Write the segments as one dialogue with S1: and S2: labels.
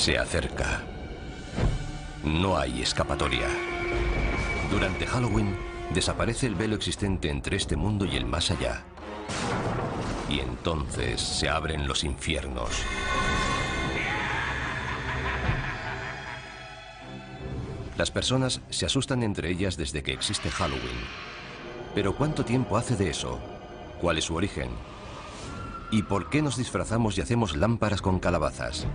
S1: Se acerca. No hay escapatoria. Durante Halloween, desaparece el velo existente entre este mundo y el más allá. Y entonces se abren los infiernos. Las personas se asustan entre ellas desde que existe Halloween. Pero ¿cuánto tiempo hace de eso? ¿Cuál es su origen? ¿Y por qué nos disfrazamos y hacemos lámparas con calabazas?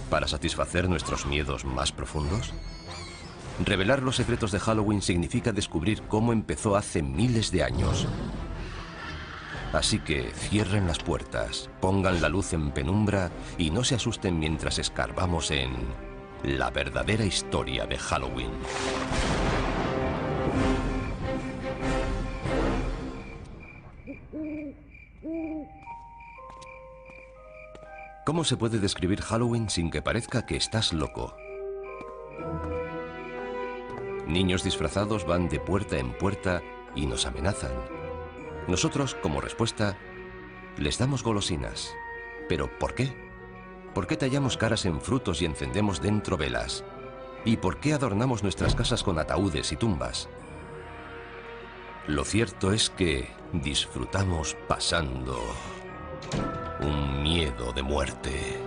S1: ¿Para satisfacer nuestros miedos más profundos? Revelar los secretos de Halloween significa descubrir cómo empezó hace miles de años. Así que cierren las puertas, pongan la luz en penumbra y no se asusten mientras escarbamos en la verdadera historia de Halloween. ¿Cómo se puede describir Halloween sin que parezca que estás loco? Niños disfrazados van de puerta en puerta y nos amenazan. Nosotros, como respuesta, les damos golosinas. ¿Pero por qué? ¿Por qué tallamos caras en frutos y encendemos dentro velas? ¿Y por qué adornamos nuestras casas con ataúdes y tumbas? Lo cierto es que disfrutamos pasando un miedo de muerte.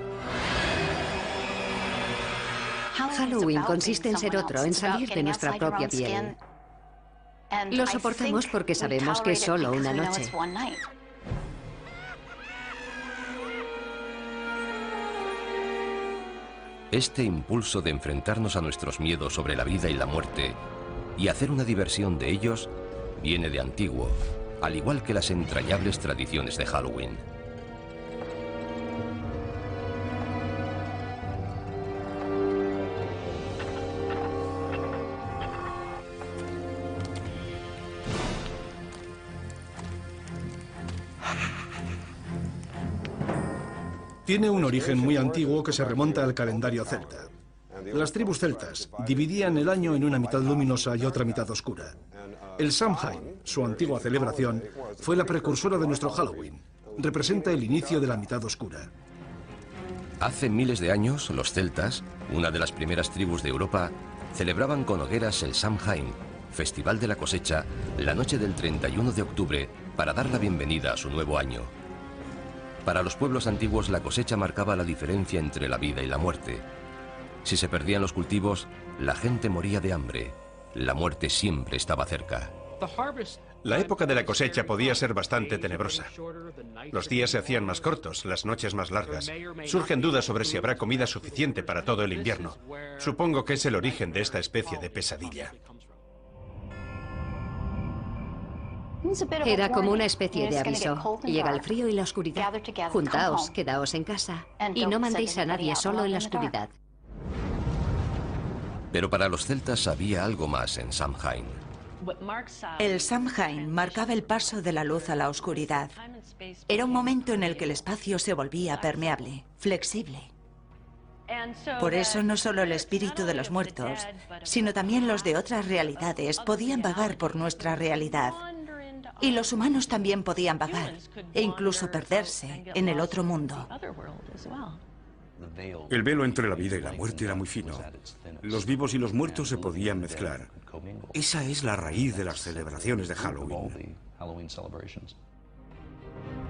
S2: Halloween consiste en ser otro, en salir de nuestra propia piel. Lo soportamos porque sabemos que es solo una noche.
S1: Este impulso de enfrentarnos a nuestros miedos sobre la vida y la muerte y hacer una diversión de ellos viene de antiguo, al igual que las entrañables tradiciones de Halloween.
S3: Tiene un origen muy antiguo que se remonta al calendario celta. Las tribus celtas dividían el año en una mitad luminosa y otra mitad oscura. El Samhain, su antigua celebración, fue la precursora de nuestro Halloween. Representa el inicio de la mitad oscura.
S1: Hace miles de años, los celtas, una de las primeras tribus de Europa, celebraban con hogueras el Samhain, festival de la cosecha, la noche del 31 de octubre, para dar la bienvenida a su nuevo año. Para los pueblos antiguos, la cosecha marcaba la diferencia entre la vida y la muerte. Si se perdían los cultivos, la gente moría de hambre. La muerte siempre estaba cerca.
S4: La época de la cosecha podía ser bastante tenebrosa. Los días se hacían más cortos, las noches más largas. Surgen dudas sobre si habrá comida suficiente para todo el invierno. Supongo que es el origen de esta especie de pesadilla.
S2: Era como una especie de aviso. Llega el frío y la oscuridad. Juntaos, quedaos en casa y no mandéis a nadie solo en la oscuridad.
S1: Pero para los celtas había algo más en Samhain.
S5: El Samhain marcaba el paso de la luz a la oscuridad. Era un momento en el que el espacio se volvía permeable, flexible. Por eso no solo el espíritu de los muertos, sino también los de otras realidades podían vagar por nuestra realidad. Y los humanos también podían vagar e incluso perderse en el otro mundo.
S6: El velo entre la vida y la muerte era muy fino. Los vivos y los muertos se podían mezclar. Esa es la raíz de las celebraciones de Halloween.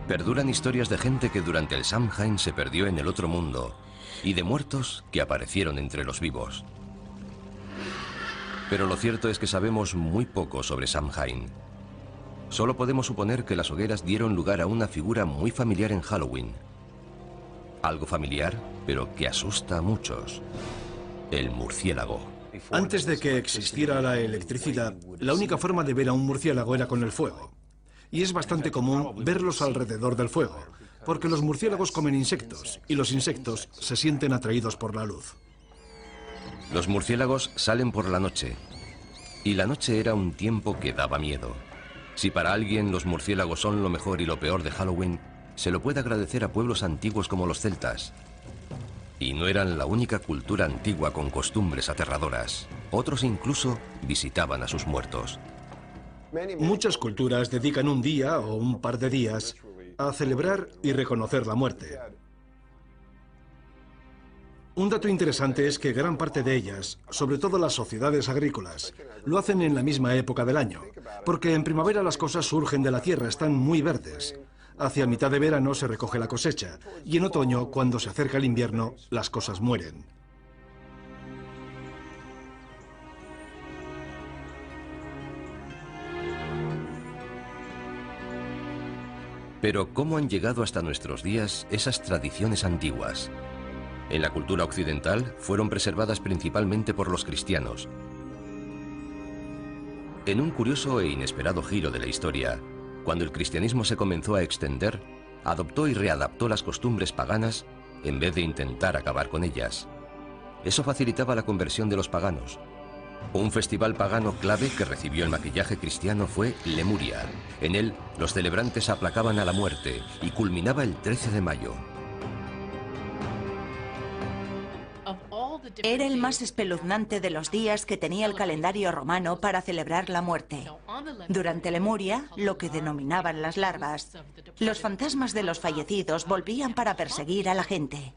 S1: Perduran historias de gente que durante el Samhain se perdió en el otro mundo y de muertos que aparecieron entre los vivos. Pero lo cierto es que sabemos muy poco sobre Samhain. Solo podemos suponer que las hogueras dieron lugar a una figura muy familiar en Halloween. Algo familiar, pero que asusta a muchos. El murciélago.
S3: Antes de que existiera la electricidad, la única forma de ver a un murciélago era con el fuego. Y es bastante común verlos alrededor del fuego, porque los murciélagos comen insectos, y los insectos se sienten atraídos por la luz.
S1: Los murciélagos salen por la noche, y la noche era un tiempo que daba miedo. Si para alguien los murciélagos son lo mejor y lo peor de Halloween, se lo puede agradecer a pueblos antiguos como los celtas. Y no eran la única cultura antigua con costumbres aterradoras. Otros incluso visitaban a sus muertos.
S3: Muchas culturas dedican un día o un par de días a celebrar y reconocer la muerte. Un dato interesante es que gran parte de ellas, sobre todo las sociedades agrícolas, lo hacen en la misma época del año, porque en primavera las cosas surgen de la tierra, están muy verdes. Hacia mitad de verano se recoge la cosecha, y en otoño, cuando se acerca el invierno, las cosas mueren.
S1: Pero ¿cómo han llegado hasta nuestros días esas tradiciones antiguas? En la cultura occidental fueron preservadas principalmente por los cristianos. En un curioso e inesperado giro de la historia, cuando el cristianismo se comenzó a extender, adoptó y readaptó las costumbres paganas en vez de intentar acabar con ellas. Eso facilitaba la conversión de los paganos. Un festival pagano clave que recibió el maquillaje cristiano fue Lemuria. En él, los celebrantes aplacaban a la muerte y culminaba el 13 de mayo.
S5: Era el más espeluznante de los días que tenía el calendario romano para celebrar la muerte. Durante Lemuria, lo que denominaban las larvas, los fantasmas de los fallecidos volvían para perseguir a la gente.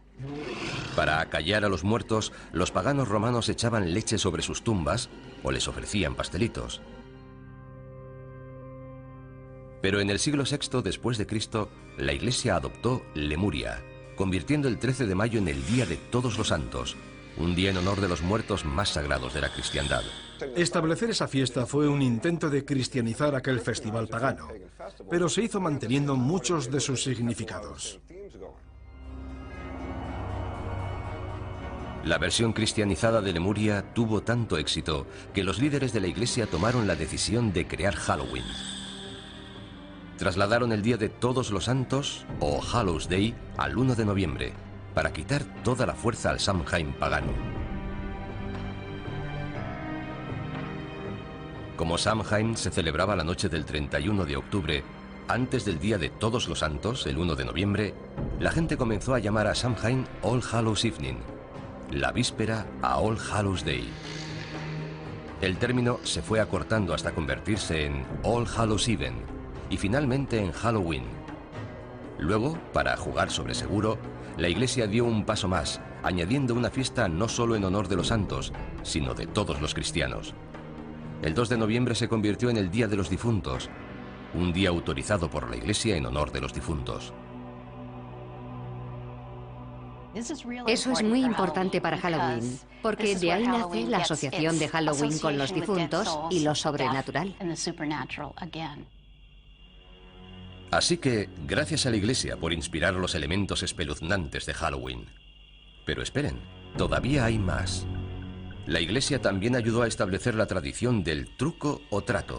S1: Para acallar a los muertos, los paganos romanos echaban leche sobre sus tumbas o les ofrecían pastelitos. Pero en el siglo VI después de Cristo, la Iglesia adoptó Lemuria, convirtiendo el 13 de mayo en el Día de Todos los Santos, un día en honor de los muertos más sagrados de la cristiandad.
S3: Establecer esa fiesta fue un intento de cristianizar aquel festival pagano, pero se hizo manteniendo muchos de sus significados.
S1: La versión cristianizada de Lemuria tuvo tanto éxito que los líderes de la Iglesia tomaron la decisión de crear Halloween. Trasladaron el Día de Todos los Santos, o Hallows Day, al 1 de noviembre, para quitar toda la fuerza al Samhain pagano. Como Samhain se celebraba la noche del 31 de octubre, antes del Día de Todos los Santos, el 1 de noviembre, la gente comenzó a llamar a Samhain All Hallows Evening, la víspera a All Hallows Day. El término se fue acortando hasta convertirse en All Hallows Even y finalmente en Halloween. Luego, para jugar sobre seguro, la Iglesia dio un paso más, añadiendo una fiesta no solo en honor de los santos, sino de todos los cristianos. El 2 de noviembre se convirtió en el Día de los Difuntos, un día autorizado por la Iglesia en honor de los difuntos.
S2: Eso es muy importante para Halloween, porque de ahí nace la asociación de Halloween con los difuntos y lo sobrenatural.
S1: Así que, gracias a la Iglesia por inspirar los elementos espeluznantes de Halloween. Pero esperen, todavía hay más. La Iglesia también ayudó a establecer la tradición del truco o trato.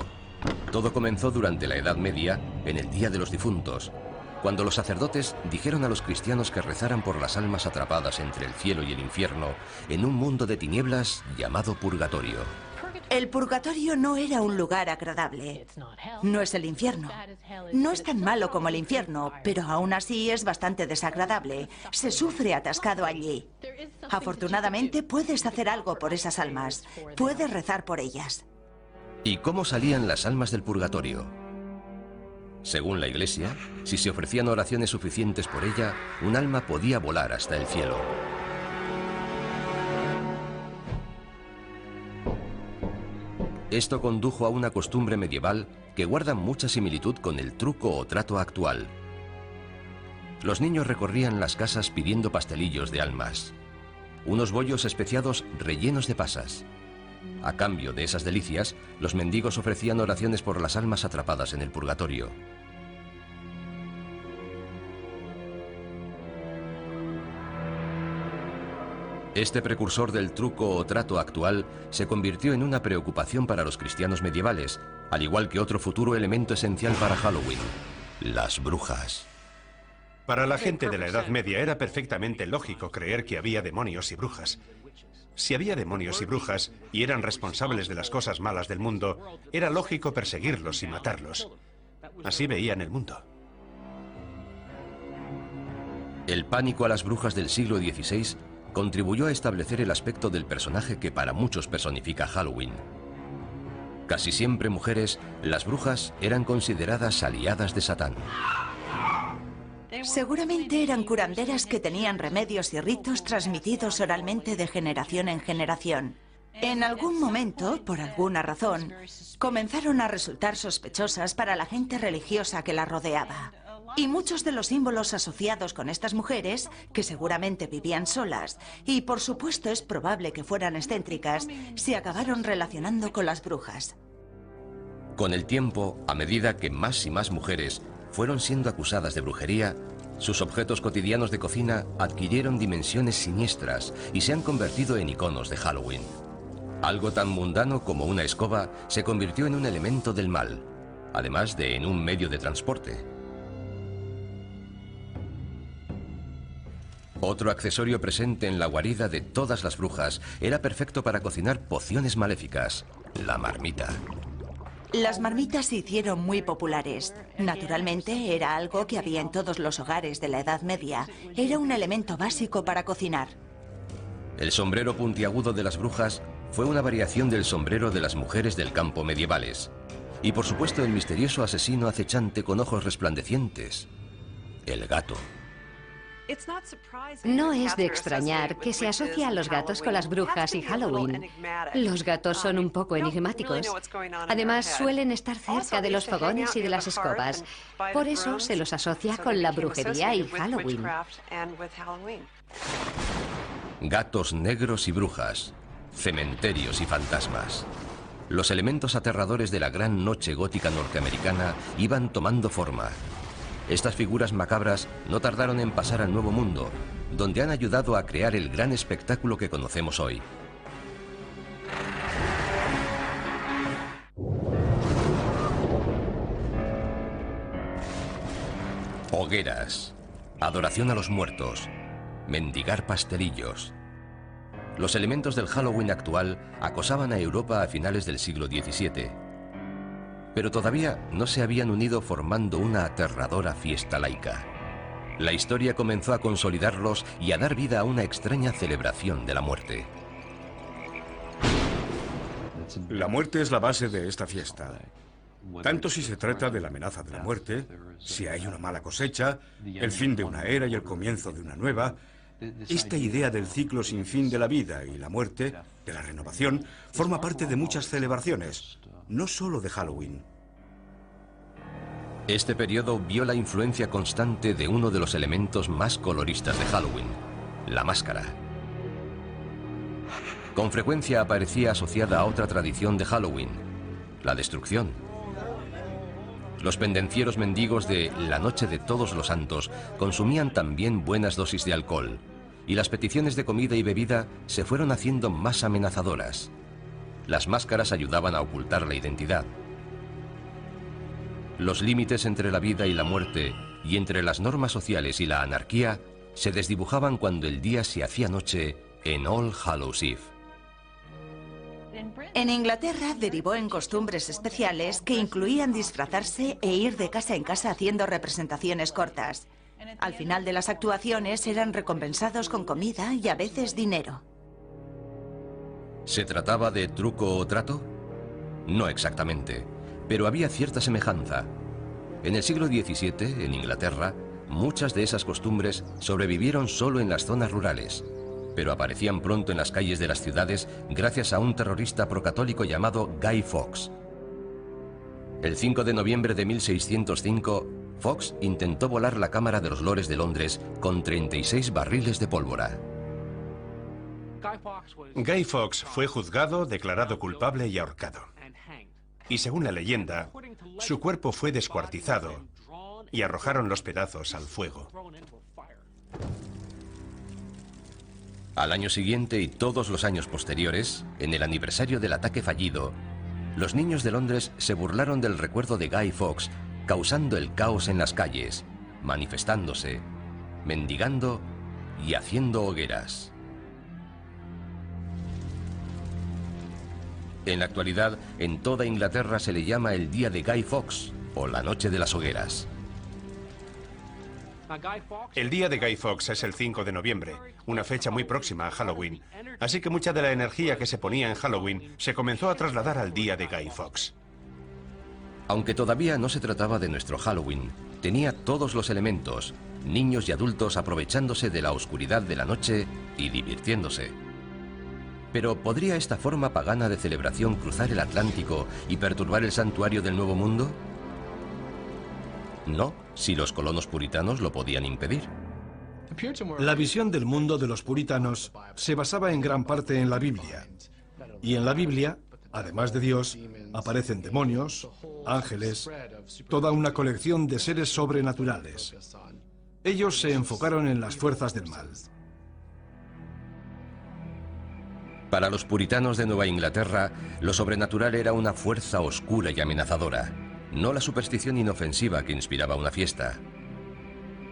S1: Todo comenzó durante la Edad Media, en el Día de los Difuntos, cuando los sacerdotes dijeron a los cristianos que rezaran por las almas atrapadas entre el cielo y el infierno en un mundo de tinieblas llamado purgatorio.
S5: El purgatorio no era un lugar agradable. No es el infierno. No es tan malo como el infierno, pero aún así es bastante desagradable. Se sufre atascado allí. Afortunadamente puedes hacer algo por esas almas. Puedes rezar por ellas.
S1: ¿Y cómo salían las almas del purgatorio? Según la Iglesia, si se ofrecían oraciones suficientes por ella, un alma podía volar hasta el cielo. Esto condujo a una costumbre medieval que guarda mucha similitud con el truco o trato actual. Los niños recorrían las casas pidiendo pastelillos de almas, unos bollos especiados rellenos de pasas. A cambio de esas delicias, los mendigos ofrecían oraciones por las almas atrapadas en el purgatorio. Este precursor del truco o trato actual se convirtió en una preocupación para los cristianos medievales, al igual que otro futuro elemento esencial para Halloween: las brujas.
S4: Para la gente de la Edad Media era perfectamente lógico creer que había demonios y brujas. Si había demonios y brujas y eran responsables de las cosas malas del mundo, era lógico perseguirlos y matarlos. Así veían el mundo.
S1: El pánico a las brujas del siglo XVI contribuyó a establecer el aspecto del personaje que para muchos personifica Halloween. Casi siempre mujeres, las brujas eran consideradas aliadas de Satán.
S5: Seguramente eran curanderas que tenían remedios y ritos transmitidos oralmente de generación en generación. En algún momento, por alguna razón, comenzaron a resultar sospechosas para la gente religiosa que las rodeaba. Y muchos de los símbolos asociados con estas mujeres, que seguramente vivían solas, y por supuesto es probable que fueran excéntricas, se acabaron relacionando con las brujas.
S1: Con el tiempo, a medida que más y más mujeres fueron siendo acusadas de brujería, sus objetos cotidianos de cocina adquirieron dimensiones siniestras y se han convertido en iconos de Halloween. Algo tan mundano como una escoba se convirtió en un elemento del mal, además de en un medio de transporte. Otro accesorio presente en la guarida de todas las brujas era perfecto para cocinar pociones maléficas: la marmita.
S5: Las marmitas se hicieron muy populares. Naturalmente, era algo que había en todos los hogares de la Edad Media. Era un elemento básico para cocinar.
S1: El sombrero puntiagudo de las brujas fue una variación del sombrero de las mujeres del campo medievales. Y por supuesto el misterioso asesino acechante con ojos resplandecientes: el gato.
S2: No es de extrañar que se asocie a los gatos con las brujas y Halloween. Los gatos son un poco enigmáticos. Además, suelen estar cerca de los fogones y de las escobas. Por eso se los asocia con la brujería y Halloween.
S1: Gatos negros y brujas, cementerios y fantasmas. Los elementos aterradores de la gran noche gótica norteamericana iban tomando forma. Estas figuras macabras no tardaron en pasar al Nuevo Mundo, donde han ayudado a crear el gran espectáculo que conocemos hoy. Hogueras, adoración a los muertos, mendigar pastelillos. Los elementos del Halloween actual acosaban a Europa a finales del siglo XVII. Pero todavía no se habían unido formando una aterradora fiesta laica. La historia comenzó a consolidarlos y a dar vida a una extraña celebración de la muerte.
S6: La muerte es la base de esta fiesta. Tanto si se trata de la amenaza de la muerte, si hay una mala cosecha, el fin de una era y el comienzo de una nueva. Esta idea del ciclo sin fin de la vida y la muerte, de la renovación, forma parte de muchas celebraciones, no solo de Halloween.
S1: Este periodo vio la influencia constante de uno de los elementos más coloristas de Halloween: la máscara. Con frecuencia aparecía asociada a otra tradición de Halloween: la destrucción. Los pendencieros mendigos de la Noche de Todos los Santos consumían también buenas dosis de alcohol, y las peticiones de comida y bebida se fueron haciendo más amenazadoras. Las máscaras ayudaban a ocultar la identidad. Los límites entre la vida y la muerte, y entre las normas sociales y la anarquía, se desdibujaban cuando el día se hacía noche en All Hallows Eve.
S5: En Inglaterra derivó en costumbres especiales que incluían disfrazarse e ir de casa en casa haciendo representaciones cortas. Al final de las actuaciones eran recompensados con comida y a veces dinero.
S1: ¿Se trataba de truco o trato? No exactamente, pero había cierta semejanza. En el siglo XVII, en Inglaterra, muchas de esas costumbres sobrevivieron solo en las zonas rurales, pero aparecían pronto en las calles de las ciudades gracias a un terrorista procatólico llamado Guy Fawkes. El 5 de noviembre de 1605, Fawkes intentó volar la Cámara de los Lores de Londres con 36 barriles de pólvora.
S4: Guy Fawkes fue juzgado, declarado culpable y ahorcado. Y según la leyenda, su cuerpo fue descuartizado y arrojaron los pedazos al fuego.
S1: Al año siguiente y todos los años posteriores, en el aniversario del ataque fallido, los niños de Londres se burlaron del recuerdo de Guy Fawkes, causando el caos en las calles, manifestándose, mendigando y haciendo hogueras. En la actualidad, en toda Inglaterra se le llama el Día de Guy Fawkes o la Noche de las Hogueras.
S4: El día de Guy Fawkes es el 5 de noviembre, una fecha muy próxima a Halloween. Así que mucha de la energía que se ponía en Halloween se comenzó a trasladar al día de Guy Fawkes.
S1: Aunque todavía no se trataba de nuestro Halloween, tenía todos los elementos, niños y adultos aprovechándose de la oscuridad de la noche y divirtiéndose. Pero ¿podría esta forma pagana de celebración cruzar el Atlántico y perturbar el santuario del Nuevo Mundo? No, si los colonos puritanos lo podían impedir.
S3: La visión del mundo de los puritanos se basaba en gran parte en la Biblia. Y en la Biblia, además de Dios, aparecen demonios, ángeles, toda una colección de seres sobrenaturales. Ellos se enfocaron en las fuerzas del mal.
S1: Para los puritanos de Nueva Inglaterra, lo sobrenatural era una fuerza oscura y amenazadora, no la superstición inofensiva que inspiraba una fiesta.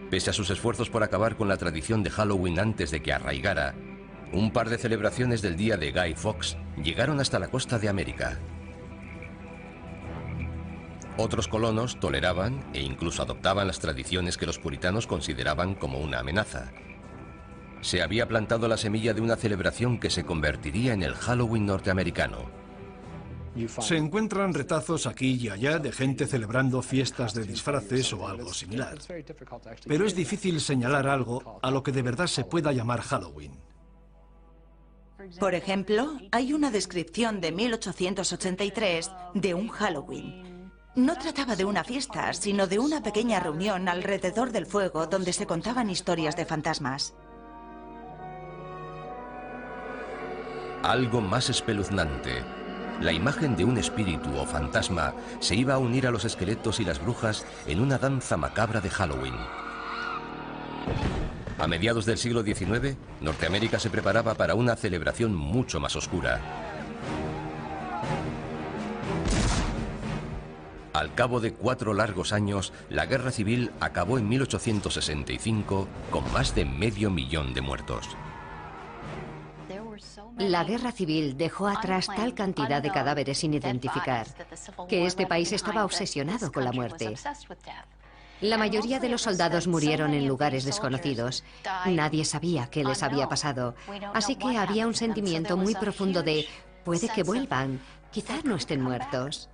S1: Pese a sus esfuerzos por acabar con la tradición de Halloween antes de que arraigara, un par de celebraciones del día de Guy Fawkes llegaron hasta la costa de América. Otros colonos toleraban e incluso adoptaban las tradiciones que los puritanos consideraban como una amenaza. Se había plantado la semilla de una celebración que se convertiría en el Halloween norteamericano.
S3: Se encuentran retazos aquí y allá de gente celebrando fiestas de disfraces o algo similar. Pero es difícil señalar algo a lo que de verdad se pueda llamar Halloween.
S5: Por ejemplo, hay una descripción de 1883 de un Halloween. No trataba de una fiesta, sino de una pequeña reunión alrededor del fuego donde se contaban historias de fantasmas.
S1: Algo más espeluznante. La imagen de un espíritu o fantasma se iba a unir a los esqueletos y las brujas en una danza macabra de Halloween. A mediados del siglo XIX, Norteamérica se preparaba para una celebración mucho más oscura. Al cabo de 4 largos años, la Guerra Civil acabó en 1865 con más de 500.000 de muertos.
S2: La guerra civil dejó atrás tal cantidad de cadáveres sin identificar que este país estaba obsesionado con la muerte. La mayoría de los soldados murieron en lugares desconocidos. Nadie sabía qué les había pasado. Así que había un sentimiento muy profundo de puede que vuelvan, quizás no estén muertos.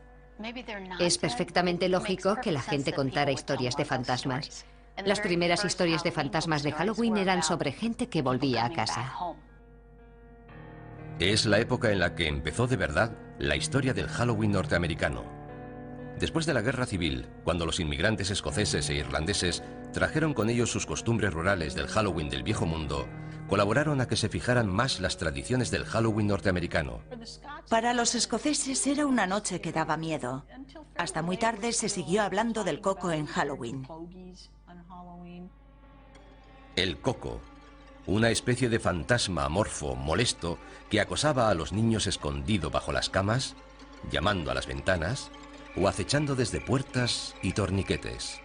S2: Es perfectamente lógico que la gente contara historias de fantasmas. Las primeras historias de fantasmas de Halloween eran sobre gente que volvía a casa.
S1: Es la época en la que empezó de verdad la historia del Halloween norteamericano. Después de la Guerra Civil, cuando los inmigrantes escoceses e irlandeses trajeron con ellos sus costumbres rurales del Halloween del Viejo Mundo, colaboraron a que se fijaran más las tradiciones del Halloween norteamericano.
S5: Para los escoceses era una noche que daba miedo. Hasta muy tarde se siguió hablando del coco en Halloween.
S1: El coco, una especie de fantasma amorfo, molesto, que acosaba a los niños escondido bajo las camas, llamando a las ventanas o acechando desde puertas y torniquetes.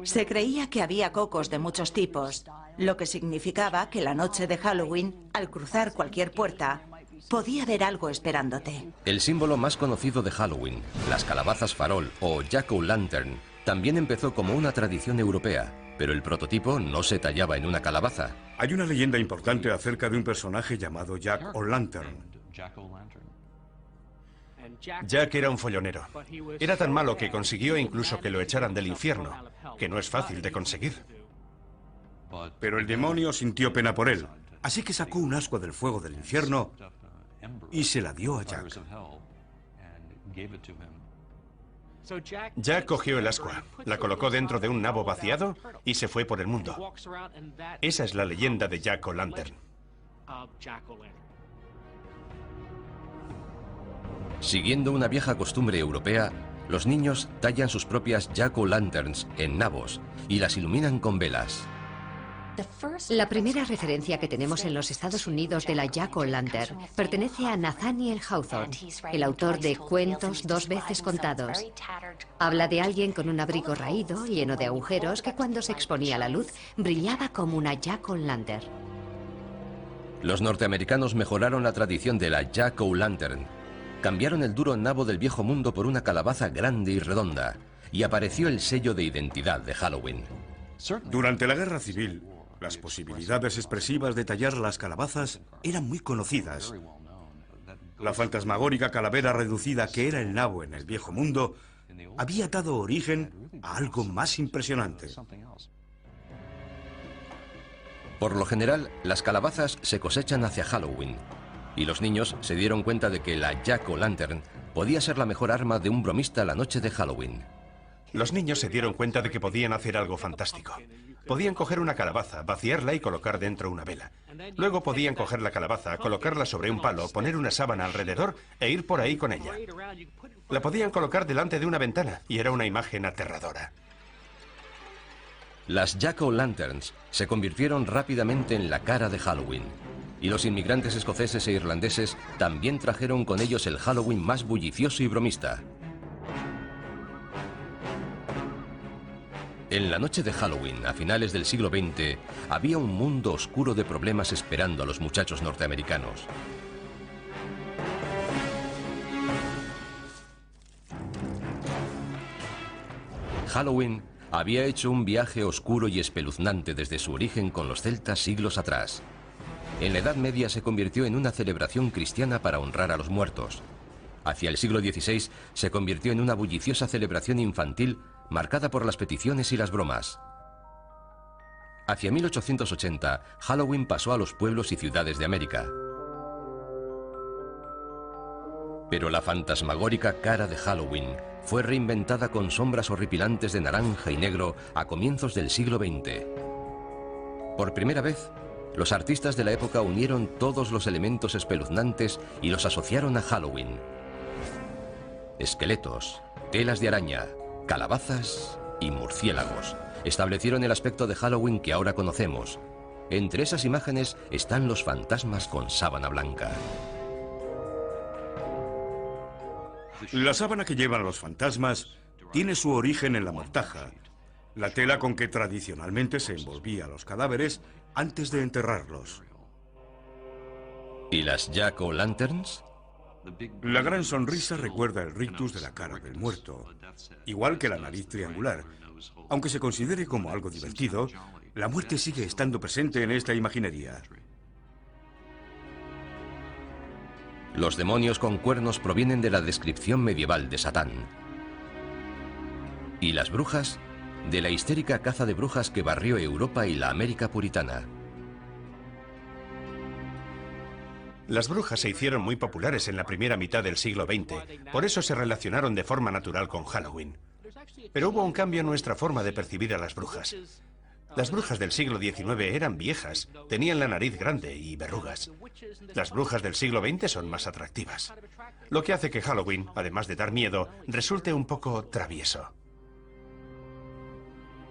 S5: Se creía que había cocos de muchos tipos, lo que significaba que la noche de Halloween, al cruzar cualquier puerta, podía haber algo esperándote.
S1: El símbolo más conocido de Halloween, las calabazas farol o jack-o'-lantern, también empezó como una tradición europea, pero el prototipo no se tallaba en una calabaza.
S6: Hay una leyenda importante acerca de un personaje llamado Jack O'Lantern.
S4: Jack era un follonero. Era tan malo que consiguió incluso que lo echaran del infierno, que no es fácil de conseguir.
S6: Pero el demonio sintió pena por él, así que sacó un ascua del fuego del infierno y se la dio a Jack.
S4: Jack cogió el ascua, la colocó dentro de un nabo vaciado y se fue por el mundo. Esa es la leyenda de Jack O'Lantern.
S1: Siguiendo una vieja costumbre europea, los niños tallan sus propias jack-o'-lanterns en nabos y las iluminan con velas.
S2: La primera referencia que tenemos en los Estados Unidos de la jack-o'-lantern pertenece a Nathaniel Hawthorne, el autor de Cuentos 2 veces contados. Habla de alguien con un abrigo raído, lleno de agujeros, que cuando se exponía a la luz brillaba como una jack-o'-lantern.
S1: Los norteamericanos mejoraron la tradición de la jack-o'-lantern. Cambiaron el duro nabo del Viejo Mundo por una calabaza grande y redonda, y apareció el sello de identidad de Halloween.
S6: Durante la Guerra Civil, las posibilidades expresivas de tallar las calabazas eran muy conocidas. La fantasmagórica calavera reducida que era el nabo en el Viejo Mundo había dado origen a algo más impresionante.
S1: Por lo general, las calabazas se cosechan hacia Halloween, y los niños se dieron cuenta de que la Jack-o'-lantern podía ser la mejor arma de un bromista la noche de Halloween.
S4: Los niños se dieron cuenta de que podían hacer algo fantástico. Podían coger una calabaza, vaciarla y colocar dentro una vela. Luego podían coger la calabaza, colocarla sobre un palo, poner una sábana alrededor e ir por ahí con ella. La podían colocar delante de una ventana y era una imagen aterradora.
S1: Las Jack-o'-lanterns se convirtieron rápidamente en la cara de Halloween, y los inmigrantes escoceses e irlandeses también trajeron con ellos el Halloween más bullicioso y bromista. En la noche de Halloween, a finales del siglo XX, había un mundo oscuro de problemas esperando a los muchachos norteamericanos. Halloween había hecho un viaje oscuro y espeluznante desde su origen con los celtas siglos atrás. En la Edad Media se convirtió en una celebración cristiana para honrar a los muertos. Hacia el siglo XVI se convirtió en una bulliciosa celebración infantil marcada por las peticiones y las bromas. Hacia 1880, Halloween pasó a los pueblos y ciudades de América. Pero la fantasmagórica cara de Halloween fue reinventada con sombras horripilantes de naranja y negro a comienzos del siglo XX. Por primera vez, los artistas de la época unieron todos los elementos espeluznantes y los asociaron a Halloween. Esqueletos, telas de araña, calabazas y murciélagos establecieron el aspecto de Halloween que ahora conocemos. Entre esas imágenes están los fantasmas con sábana blanca.
S6: La sábana que llevan los fantasmas tiene su origen en la mortaja, la tela con que tradicionalmente se envolvía a los cadáveres antes de enterrarlos.
S1: ¿Y las Jack-o'-lanterns?
S6: La gran sonrisa recuerda el rictus de la cara del muerto, igual que la nariz triangular. Aunque se considere como algo divertido, la muerte sigue estando presente en esta imaginería.
S1: Los demonios con cuernos provienen de la descripción medieval de Satán. ¿Y las brujas? De la histérica caza de brujas que barrió Europa y la América puritana.
S4: Las brujas se hicieron muy populares en la primera mitad del siglo XX, por eso se relacionaron de forma natural con Halloween. Pero hubo un cambio en nuestra forma de percibir a las brujas. Las brujas del siglo XIX eran viejas, tenían la nariz grande y verrugas. Las brujas del siglo XX son más atractivas, lo que hace que Halloween, además de dar miedo, resulte un poco travieso.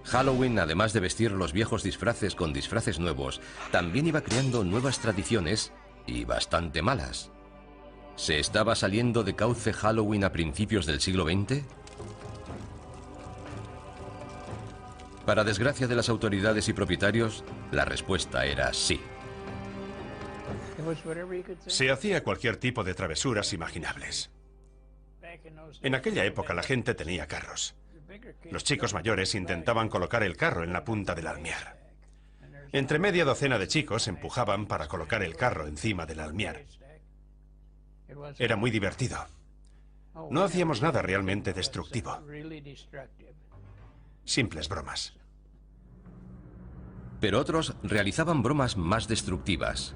S1: Halloween, además de vestir los viejos disfraces con disfraces nuevos, también iba creando nuevas tradiciones y bastante malas. ¿Se estaba saliendo de cauce Halloween a principios del siglo XX? Para desgracia de las autoridades y propietarios, la respuesta era sí.
S4: Se hacía cualquier tipo de travesuras imaginables. En aquella época la gente tenía carros. Los chicos mayores intentaban colocar el carro en la punta del almiar. Entre media docena de chicos empujaban para colocar el carro encima del almiar. Era muy divertido. No hacíamos nada realmente destructivo. Simples bromas.
S1: Pero otros realizaban bromas más destructivas.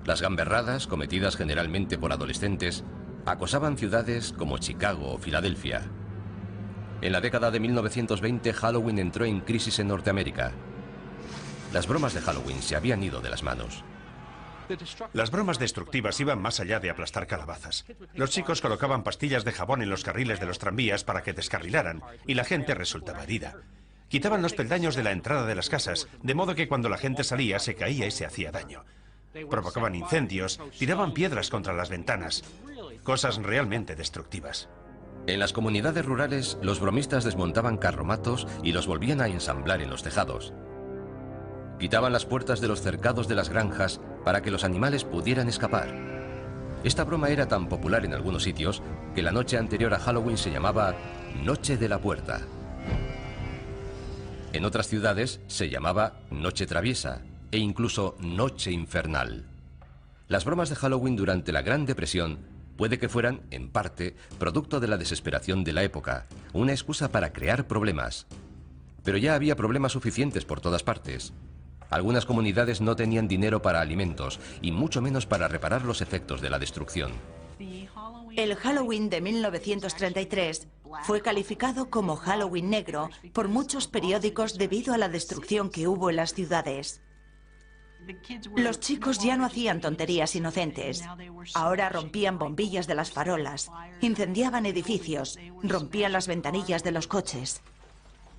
S1: Las gamberradas, cometidas generalmente por adolescentes, acosaban ciudades como Chicago o Filadelfia. En la década de 1920, Halloween entró en crisis en Norteamérica. Las bromas de Halloween se habían ido de las manos.
S4: Las bromas destructivas iban más allá de aplastar calabazas. Los chicos colocaban pastillas de jabón en los carriles de los tranvías para que descarrilaran, y la gente resultaba herida. Quitaban los peldaños de la entrada de las casas, de modo que cuando la gente salía se caía y se hacía daño. Provocaban incendios, tiraban piedras contra las ventanas. Cosas realmente destructivas.
S1: En las comunidades rurales, los bromistas desmontaban carromatos y los volvían a ensamblar en los tejados. Quitaban las puertas de los cercados de las granjas para que los animales pudieran escapar. Esta broma era tan popular en algunos sitios que la noche anterior a Halloween se llamaba Noche de la Puerta. En otras ciudades se llamaba Noche Traviesa e incluso Noche Infernal. Las bromas de Halloween durante la Gran Depresión puede que fueran, en parte, producto de la desesperación de la época, una excusa para crear problemas. Pero ya había problemas suficientes por todas partes. Algunas comunidades no tenían dinero para alimentos y mucho menos para reparar los efectos de la destrucción.
S5: El Halloween de 1933 fue calificado como Halloween negro por muchos periódicos debido a la destrucción que hubo en las ciudades. Los chicos ya no hacían tonterías inocentes. Ahora rompían bombillas de las farolas, incendiaban edificios, rompían las ventanillas de los coches.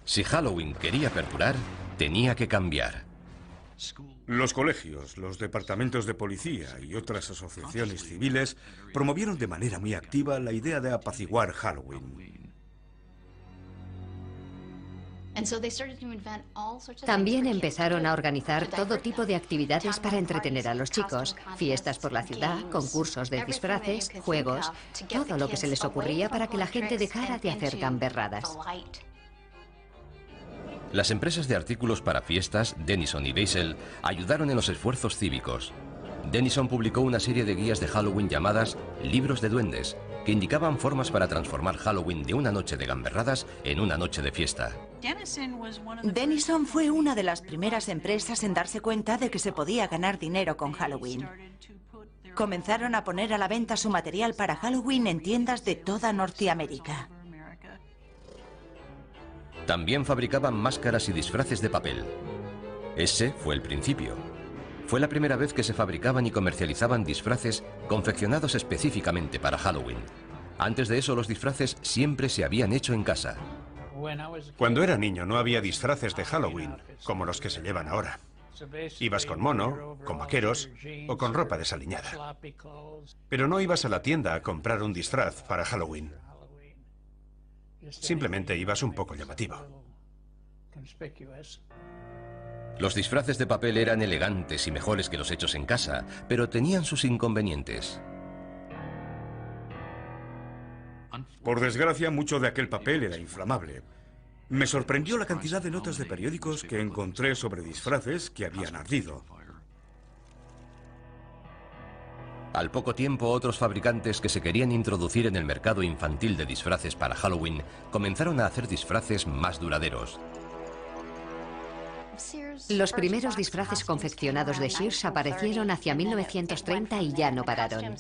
S1: Si Halloween quería perdurar, tenía que cambiar.
S6: Los colegios, los departamentos de policía y otras asociaciones civiles promovieron de manera muy activa la idea de apaciguar Halloween.
S2: También empezaron a organizar todo tipo de actividades para entretener a los chicos. Fiestas por la ciudad, concursos de disfraces, juegos, todo lo que se les ocurría para que la gente dejara de hacer gamberradas.
S1: Las empresas de artículos para fiestas, Denison y Beisel, ayudaron en los esfuerzos cívicos. Denison publicó una serie de guías de Halloween llamadas Libros de Duendes, que indicaban formas para transformar Halloween de una noche de gamberradas en una noche de fiesta.
S5: Denison fue una de las primeras empresas en darse cuenta de que se podía ganar dinero con Halloween. Comenzaron a poner a la venta su material para Halloween en tiendas de toda Norteamérica.
S1: También fabricaban máscaras y disfraces de papel. Ese fue el principio. Fue la primera vez que se fabricaban y comercializaban disfraces confeccionados específicamente para Halloween. Antes de eso, los disfraces siempre se habían hecho en casa.
S4: Cuando era niño no había disfraces de Halloween, como los que se llevan ahora. Ibas con mono, con vaqueros o con ropa desaliñada. Pero no ibas a la tienda a comprar un disfraz para Halloween. Simplemente ibas un poco llamativo.
S1: Los disfraces de papel eran elegantes y mejores que los hechos en casa, pero tenían sus inconvenientes.
S6: Por desgracia, mucho de aquel papel era inflamable. Me sorprendió la cantidad de notas de periódicos que encontré sobre disfraces que habían ardido.
S1: Al poco tiempo, otros fabricantes que se querían introducir en el mercado infantil de disfraces para Halloween comenzaron a hacer disfraces más duraderos.
S2: Los primeros disfraces confeccionados de Sears aparecieron hacia 1930 y ya no pararon.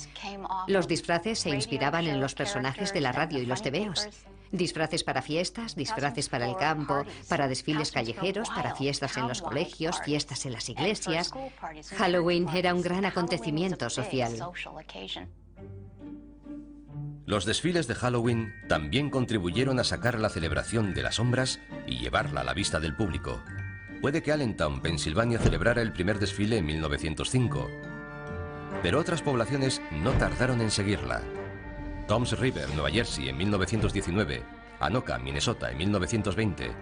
S2: Los disfraces se inspiraban en los personajes de la radio y los tebeos. Disfraces para fiestas, disfraces para el campo, para desfiles callejeros, para fiestas en los colegios, fiestas en las iglesias. Halloween era un gran acontecimiento social.
S1: Los desfiles de Halloween también contribuyeron a sacar la celebración de las sombras y llevarla a la vista del público. Puede que Allentown, Pensilvania, celebrara el primer desfile en 1905, pero otras poblaciones no tardaron en seguirla. Toms River, Nueva Jersey, en 1919, Anoka, Minnesota, en 1920.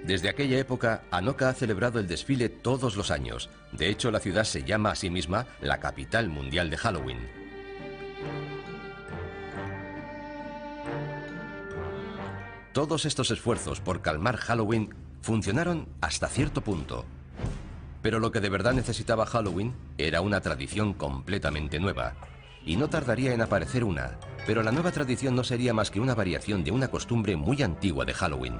S1: Desde aquella época, Anoka ha celebrado el desfile todos los años. De hecho, la ciudad se llama a sí misma la capital mundial de Halloween. Todos estos esfuerzos por calmar Halloween funcionaron hasta cierto punto. Pero lo que de verdad necesitaba Halloween era una tradición completamente nueva. Y no tardaría en aparecer una, pero la nueva tradición no sería más que una variación de una costumbre muy antigua de Halloween.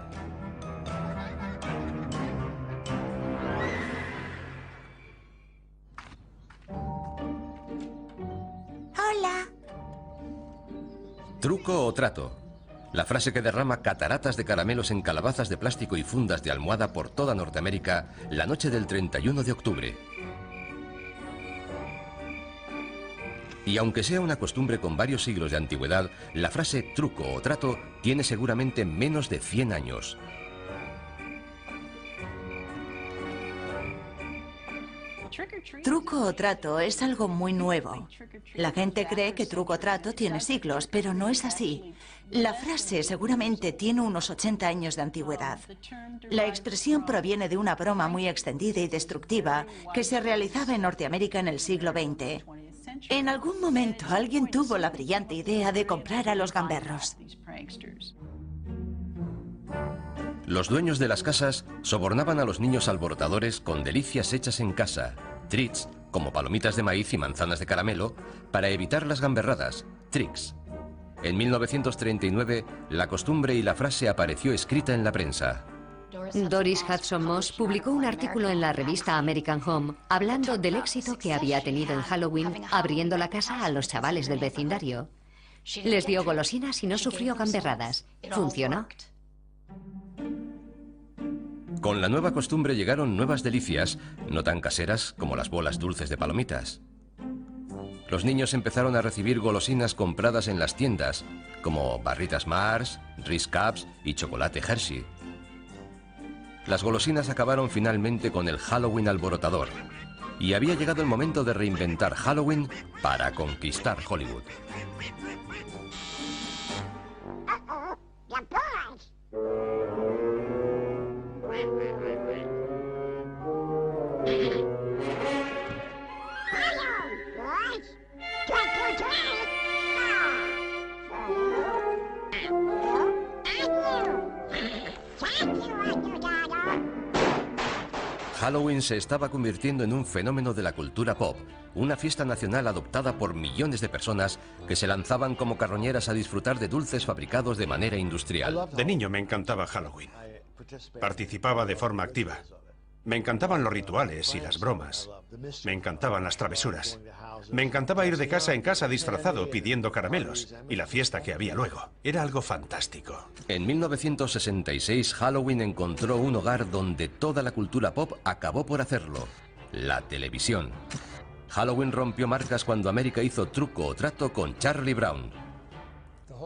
S5: Hola.
S1: Truco o trato. La frase que derrama cataratas de caramelos en calabazas de plástico y fundas de almohada por toda Norteamérica la noche del 31 de octubre. Y aunque sea una costumbre con varios siglos de antigüedad, la frase truco o trato tiene seguramente menos de 100 años.
S5: Truco o trato es algo muy nuevo. La gente cree que truco o trato tiene siglos, pero no es así. La frase seguramente tiene unos 80 años de antigüedad. La expresión proviene de una broma muy extendida y destructiva que se realizaba en Norteamérica en el siglo XX. En algún momento alguien tuvo la brillante idea de comprar a los gamberros.
S1: Los dueños de las casas sobornaban a los niños alborotadores con delicias hechas en casa, treats, como palomitas de maíz y manzanas de caramelo, para evitar las gamberradas, tricks. En 1939, la costumbre y la frase apareció escrita en la prensa.
S2: Doris Hudson Moss publicó un artículo en la revista American Home hablando del éxito que había tenido en Halloween abriendo la casa a los chavales del vecindario. Les dio golosinas y no sufrió gamberradas. Funcionó.
S1: Con la nueva costumbre llegaron nuevas delicias, no tan caseras como las bolas dulces de palomitas. Los niños empezaron a recibir golosinas compradas en las tiendas, como barritas Mars, Reese Cups y chocolate Hershey. Las golosinas acabaron finalmente con el Halloween alborotador, y había llegado el momento de reinventar Halloween para conquistar Hollywood. Halloween se estaba convirtiendo en un fenómeno de la cultura pop, una fiesta nacional adoptada por millones de personas que se lanzaban como carroñeras a disfrutar de dulces fabricados de manera industrial.
S4: De niño me encantaba Halloween. Participaba de forma activa. Me encantaban los rituales y las bromas. Me encantaban las travesuras. Me encantaba ir de casa en casa disfrazado pidiendo caramelos y la fiesta que había luego. Era algo fantástico.
S1: En 1966, Halloween encontró un hogar donde toda la cultura pop acabó por hacerlo: la televisión. Halloween rompió marcas cuando América hizo Truco o Trato con Charlie Brown.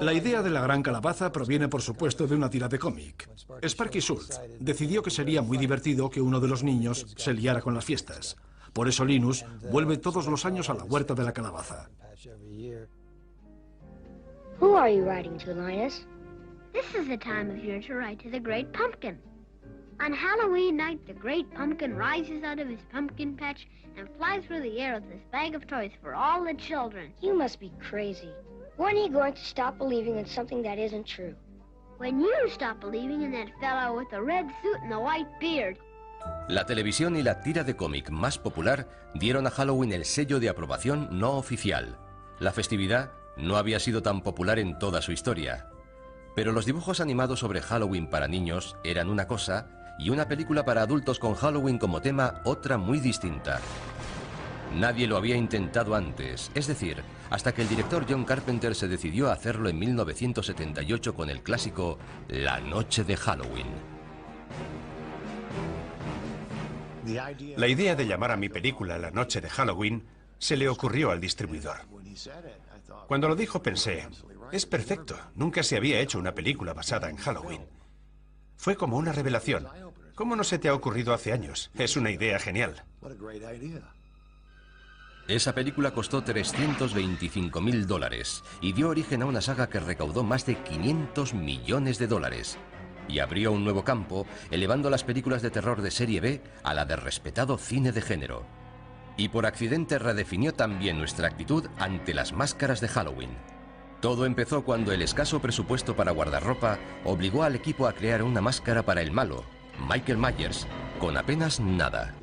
S3: La idea de la gran calabaza proviene, por supuesto, de una tira de cómic. Sparky Schultz decidió que sería muy divertido que uno de los niños se liara con las fiestas. Por eso Linus vuelve todos los años a la huerta de la calabaza.
S7: Who are you writing to, Linus? This is the time of year to write to the Great Pumpkin. On Halloween night, the Great Pumpkin rises out of his pumpkin patch and flies through the air with this bag of toys for all the children.
S8: You must be crazy. When are you going to stop believing in something that isn't true?
S7: When you stop believing in that fellow with the red suit and the white beard.
S1: La televisión y la tira de cómic más popular dieron a Halloween el sello de aprobación no oficial. La festividad no había sido tan popular en toda su historia. Pero los dibujos animados sobre Halloween para niños eran una cosa y una película para adultos con Halloween como tema otra muy distinta. Nadie lo había intentado antes, es decir, hasta que el director John Carpenter se decidió a hacerlo en 1978 con el clásico La Noche de Halloween.
S4: La idea de llamar a mi película La Noche de Halloween se le ocurrió al distribuidor. Cuando lo dijo pensé, es perfecto, nunca se había hecho una película basada en Halloween. Fue como una revelación. ¿Cómo no se te ha ocurrido hace años? Es una idea genial.
S1: Esa película costó $325.000 y dio origen a una saga que recaudó más de $500 millones. Y abrió un nuevo campo, elevando las películas de terror de serie B a la de respetado cine de género. Y por accidente redefinió también nuestra actitud ante las máscaras de Halloween. Todo empezó cuando el escaso presupuesto para guardarropa obligó al equipo a crear una máscara para el malo, Michael Myers, con apenas nada.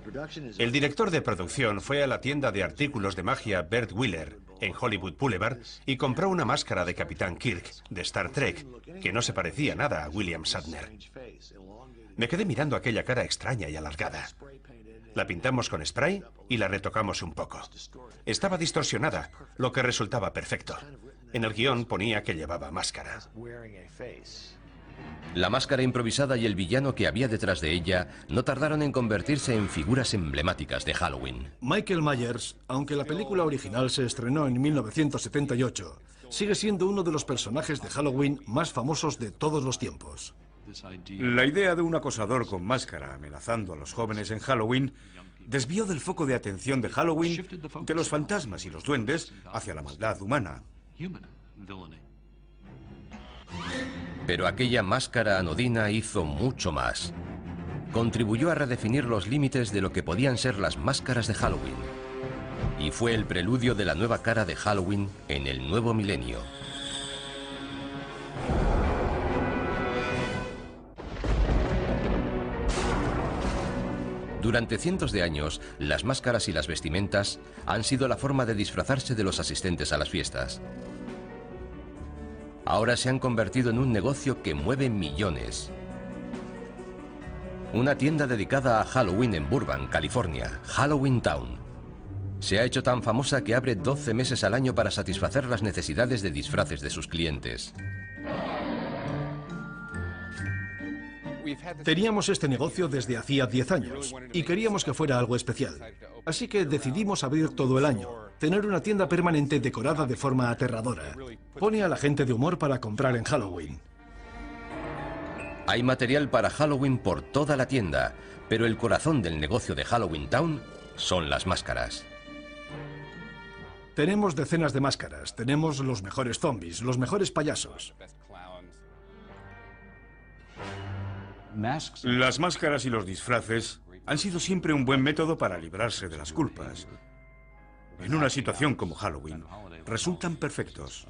S4: El director de producción fue a la tienda de artículos de magia Bert Wheeler, en Hollywood Boulevard, y compró una máscara de Capitán Kirk, de Star Trek, que no se parecía nada a William Shatner. Me quedé mirando aquella cara extraña y alargada. La pintamos con spray y la retocamos un poco. Estaba distorsionada, lo que resultaba perfecto. En el guión ponía que llevaba máscara.
S1: La máscara improvisada y el villano que había detrás de ella no tardaron en convertirse en figuras emblemáticas de Halloween.
S3: Michael Myers, aunque la película original se estrenó en 1978, sigue siendo uno de los personajes de Halloween más famosos de todos los tiempos.
S6: La idea de un acosador con máscara amenazando a los jóvenes en Halloween desvió del foco de atención de Halloween de los fantasmas y los duendes hacia la maldad humana.
S1: Pero aquella máscara anodina hizo mucho más. Contribuyó a redefinir los límites de lo que podían ser las máscaras de Halloween. Y fue el preludio de la nueva cara de Halloween en el nuevo milenio. Durante cientos de años, las máscaras y las vestimentas han sido la forma de disfrazarse de los asistentes a las fiestas. Ahora se han convertido en un negocio que mueve millones. Una tienda dedicada a Halloween en Burbank, California, Halloween Town. Se ha hecho tan famosa que abre 12 meses al año para satisfacer las necesidades de disfraces de sus clientes.
S3: Teníamos este negocio desde hacía 10 años y queríamos que fuera algo especial. Así que decidimos abrir todo el año, tener una tienda permanente decorada de forma aterradora. Pone a la gente de humor para comprar en Halloween.
S1: Hay material para Halloween por toda la tienda, pero el corazón del negocio de Halloween Town son las máscaras.
S3: Tenemos decenas de máscaras, tenemos los mejores zombies, los mejores payasos.
S6: Las máscaras y los disfraces han sido siempre un buen método para librarse de las culpas. En una situación como Halloween, resultan perfectos.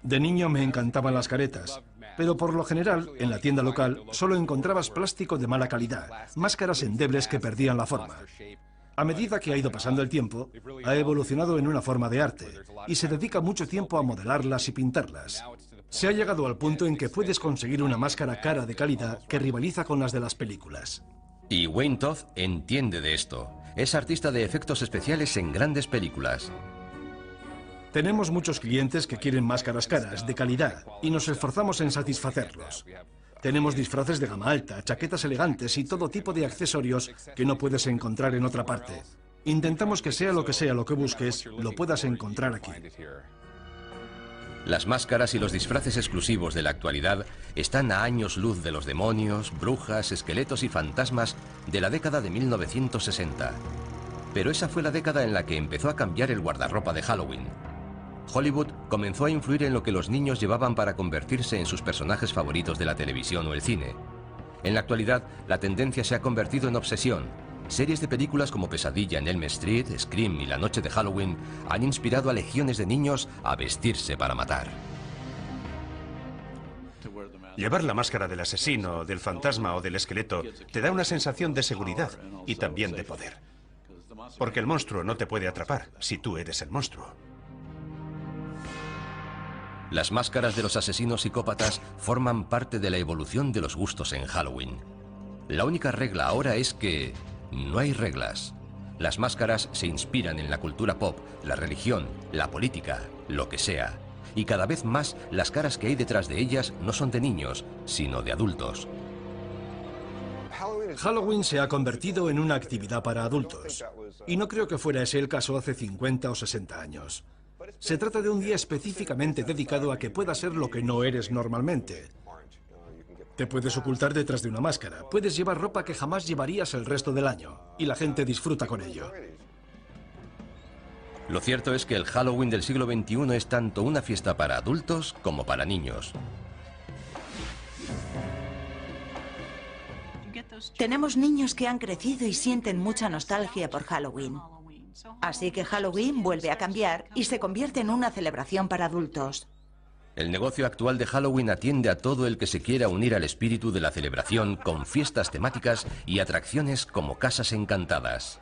S3: De niño me encantaban las caretas, pero por lo general, en la tienda local, solo encontrabas plástico de mala calidad, máscaras endebles que perdían la forma. A medida que ha ido pasando el tiempo, ha evolucionado en una forma de arte y se dedica mucho tiempo a modelarlas y pintarlas. Se ha llegado al punto en que puedes conseguir una máscara cara de calidad que rivaliza con las de las películas.
S1: Y Wayne Todd entiende de esto. Es artista de efectos especiales en grandes películas.
S3: Tenemos muchos clientes que quieren máscaras caras, de calidad, y nos esforzamos en satisfacerlos. Tenemos disfraces de gama alta, chaquetas elegantes y todo tipo de accesorios que no puedes encontrar en otra parte. Intentamos que sea lo que busques, lo puedas encontrar aquí.
S1: Las máscaras y los disfraces exclusivos de la actualidad están a años luz de los demonios, brujas, esqueletos y fantasmas de la década de 1960. Pero esa fue la década en la que empezó a cambiar el guardarropa de Halloween. Hollywood comenzó a influir en lo que los niños llevaban para convertirse en sus personajes favoritos de la televisión o el cine. En la actualidad, la tendencia se ha convertido en obsesión. Series de películas como Pesadilla en Elm Street, Scream y La Noche de Halloween han inspirado a legiones de niños a vestirse para matar.
S4: Llevar la máscara del asesino, del fantasma o del esqueleto te da una sensación de seguridad y también de poder. Porque el monstruo no te puede atrapar si tú eres el monstruo.
S1: Las máscaras de los asesinos psicópatas forman parte de la evolución de los gustos en Halloween. La única regla ahora es que no hay reglas. Las máscaras se inspiran en la cultura pop, la religión, la política, lo que sea. Y cada vez más las caras que hay detrás de ellas no son de niños, sino de adultos.
S3: Halloween se ha convertido en una actividad para adultos. Y no creo que fuera ese el caso hace 50 o 60 años. Se trata de un día específicamente dedicado a que puedas ser lo que no eres normalmente. Te puedes ocultar detrás de una máscara, puedes llevar ropa que jamás llevarías el resto del año, y la gente disfruta con ello.
S1: Lo cierto es que el Halloween del siglo XXI es tanto una fiesta para adultos como para niños.
S5: Tenemos niños que han crecido y sienten mucha nostalgia por Halloween. Así que Halloween vuelve a cambiar y se convierte en una celebración para adultos.
S1: El negocio actual de Halloween atiende a todo el que se quiera unir al espíritu de la celebración con fiestas temáticas y atracciones como casas encantadas.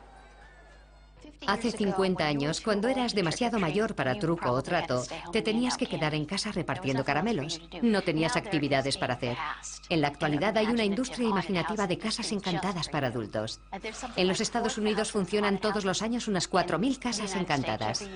S2: Hace 50 años, cuando eras demasiado mayor para truco o trato, te tenías que quedar en casa repartiendo caramelos. No tenías actividades para hacer. En la actualidad hay una industria imaginativa de casas encantadas para adultos. En los Estados Unidos funcionan todos los años unas 4.000 casas encantadas.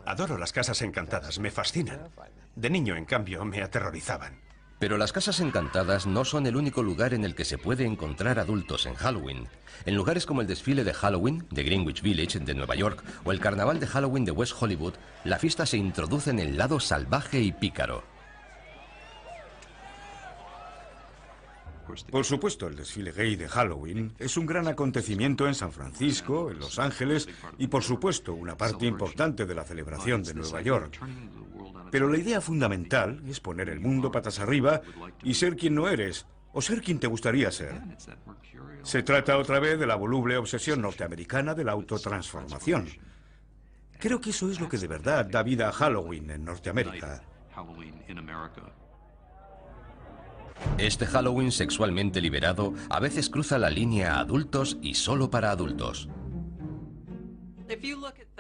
S4: Adoro las casas encantadas, me fascinan. De niño, en cambio, me aterrorizaban.
S1: Pero las casas encantadas no son el único lugar en el que se puede encontrar adultos en Halloween. En lugares como el desfile de Halloween de Greenwich Village de Nueva York o el carnaval de Halloween de West Hollywood, la fiesta se introduce en el lado salvaje y pícaro.
S6: Por supuesto, el desfile gay de Halloween es un gran acontecimiento en San Francisco, en Los Ángeles y, por supuesto, una parte importante de la celebración de Nueva York. Pero la idea fundamental es poner el mundo patas arriba y ser quien no eres, o ser quien te gustaría ser. Se trata otra vez de la voluble obsesión norteamericana de la autotransformación. Creo que eso es lo que de verdad da vida a Halloween en Norteamérica.
S1: Este Halloween sexualmente liberado a veces cruza la línea a adultos y solo para adultos.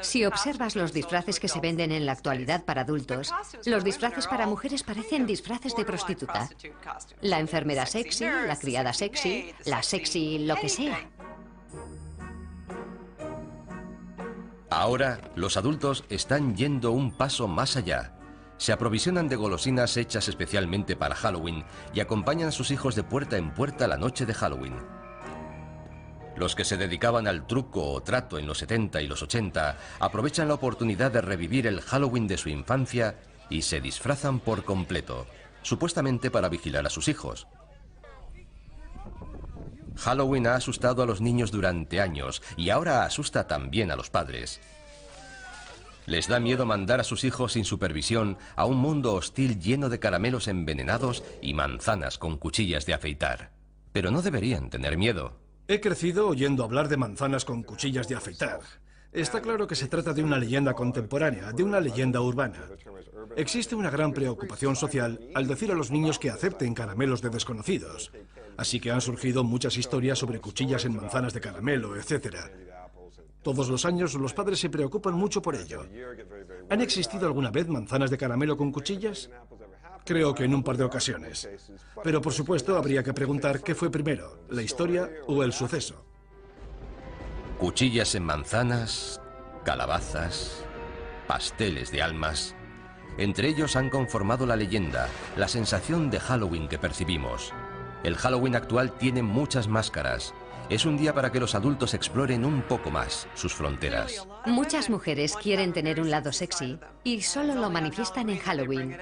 S2: Si observas los disfraces que se venden en la actualidad para adultos, los disfraces para mujeres parecen disfraces de prostituta. La enfermera sexy, la criada sexy, la sexy lo que sea.
S1: Ahora, los adultos están yendo un paso más allá. Se aprovisionan de golosinas hechas especialmente para Halloween y acompañan a sus hijos de puerta en puerta la noche de Halloween. Los que se dedicaban al truco o trato en los 70 y los 80 aprovechan la oportunidad de revivir el Halloween de su infancia y se disfrazan por completo, supuestamente para vigilar a sus hijos. Halloween ha asustado a los niños durante años y ahora asusta también a los padres. Les da miedo mandar a sus hijos sin supervisión a un mundo hostil lleno de caramelos envenenados y manzanas con cuchillas de afeitar. Pero no deberían tener miedo.
S3: He crecido oyendo hablar de manzanas con cuchillas de afeitar. Está claro que se trata de una leyenda contemporánea, de una leyenda urbana. Existe una gran preocupación social al decir a los niños que acepten caramelos de desconocidos. Así que han surgido muchas historias sobre cuchillas en manzanas de caramelo, etc. Todos los años los padres se preocupan mucho por ello. ¿Han existido alguna vez manzanas de caramelo con cuchillas? Creo que en un par de ocasiones. Pero por supuesto habría que preguntar qué fue primero, la historia o el suceso.
S1: Cuchillas en manzanas, calabazas, pasteles de almas. Entre ellos han conformado la leyenda, la sensación de Halloween que percibimos. El Halloween actual tiene muchas máscaras. Es un día para que los adultos exploren un poco más sus fronteras.
S2: Muchas mujeres quieren tener un lado sexy y solo lo manifiestan en Halloween.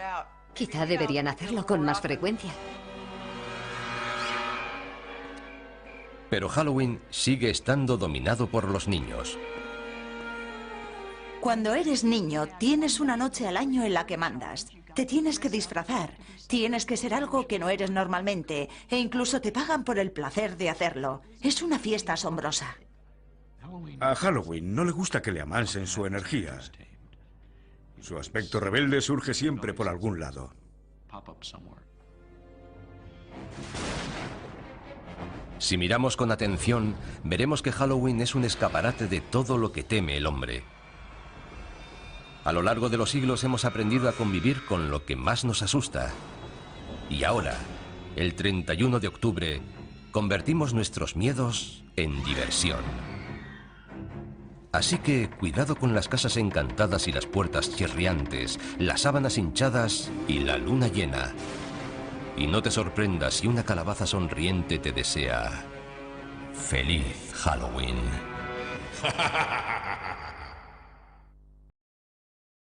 S2: Quizá deberían hacerlo con más frecuencia.
S1: Pero Halloween sigue estando dominado por los niños.
S5: Cuando eres niño, tienes una noche al año en la que mandas. Te tienes que disfrazar, tienes que ser algo que no eres normalmente, e incluso te pagan por el placer de hacerlo. Es una fiesta asombrosa.
S6: A Halloween no le gusta que le amansen su energía. Su aspecto rebelde surge siempre por algún lado.
S1: Si miramos con atención, veremos que Halloween es un escaparate de todo lo que teme el hombre. A lo largo de los siglos hemos aprendido a convivir con lo que más nos asusta. Y ahora, el 31 de octubre, convertimos nuestros miedos en diversión. Así que cuidado con las casas encantadas y las puertas chirriantes, las sábanas hinchadas y la luna llena. Y no te sorprendas si una calabaza sonriente te desea ¡Feliz Halloween!